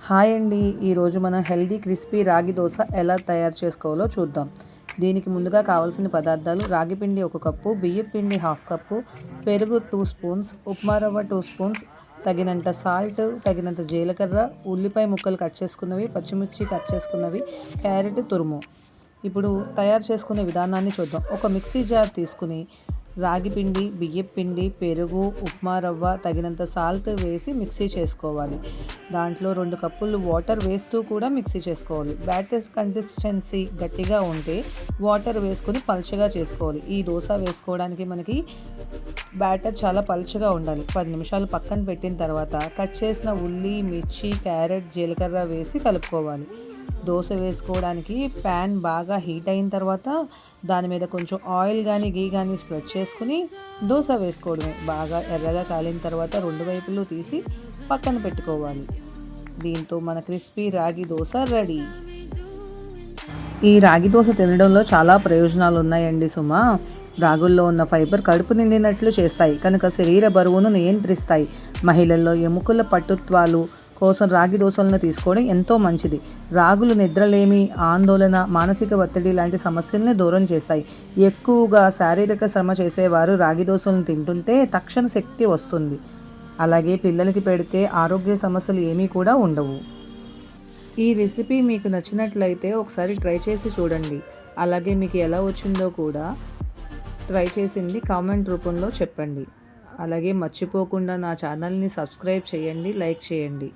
Hi అండి. ఈరోజు మనం హెల్దీ క్రిస్పీ రాగి దోశ ఎలా తయారు చేసుకోవాలో చూద్దాం. దీనికి ముందుగా కావాల్సిన పదార్థాలు: రాగి పిండి 1 కప్పు, బియ్యం పిండి 1/2 కప్పు, పెరుగు 2 స్పూన్స్, ఉప్మా రవ్వ 2 స్పూన్స్, తగినంత సాల్ట్, తగినంత జీలకర్ర, ఉల్లిపాయ ముక్కలు కట్ చేసుకున్నవి, పచ్చిమిర్చి కట్ చేసుకున్నవి, క్యారెట్ తురుము. ఇప్పుడు తయారు చేసుకునే విధానాన్ని చూద్దాం. ఒక మిక్సీ జార్ తీసుకుని రాగి పిండి, బియ్యం పిండి, పెరుగు, ఉప్మా రవ్వ, తగినంత సాల్ట్ వేసి మిక్సీ చేసుకోవాలి. దాంట్లో 2 కప్పులు వాటర్ వేస్తూ కూడా మిక్సీ చేసుకోవాలి. బ్యాటర్ కన్సిస్టెన్సీ గట్టిగా ఉంటే వాటర్ వేసుకొని పల్చగా చేసుకోవాలి. ఈ దోశ వేసుకోవడానికి మనకి బ్యాటర్ చాలా పల్చగా ఉండాలి. 10 నిమిషాలు పక్కన పెట్టిన తర్వాత కట్ చేసిన ఉల్లి, మిర్చి, క్యారెట్, జీలకర్ర వేసి కలుపుకోవాలి. దోశ వేసుకోవడానికి ప్యాన్ బాగా హీట్ అయిన తర్వాత దాని మీద కొంచెం ఆయిల్ కానీ గీ కానీ స్ప్రెడ్ చేసుకుని దోశ వేసుకోవడమే. బాగా ఎర్రగా కాలిన తర్వాత 2 వైపులు తీసి పక్కన పెట్టుకోవాలి. దీంతో మన క్రిస్పీ రాగి దోశ రెడీ. ఈ రాగి దోశ తినడంలో చాలా ప్రయోజనాలు ఉన్నాయండి సుమా. రాగుల్లో ఉన్న ఫైబర్ కడుపు నిండినట్లు చేస్తాయి కనుక శరీర బరువును నియంత్రిస్తాయి. మహిళల్లో ఎముకల పట్టుత్వాలు కోసం రాగి దోశలను తీసుకోవడం ఎంతో మంచిది. రాగులు నిద్రలేమి, ఆందోళన, మానసిక ఒత్తిడి లాంటి సమస్యల్ని దూరం చేస్తాయి. ఎక్కువగా శారీరక శ్రమ చేసేవారు రాగి దోశలను తింటుంటే తక్షణ శక్తి వస్తుంది. అలాగే పిల్లలకి పెడితే ఆరోగ్య సమస్యలు ఏమీ కూడా ఉండవు. ఈ రెసిపీ మీకు నచ్చినట్లయితే ఒకసారి ట్రై చేసి చూడండి. అలాగే మీకు ఎలా వచ్చిందో కూడా ట్రై చేసింది కామెంట్ రూపంలో చెప్పండి. అలాగే మర్చిపోకుండా నా ఛానల్ని సబ్స్క్రైబ్ చేయండి, లైక్ చేయండి.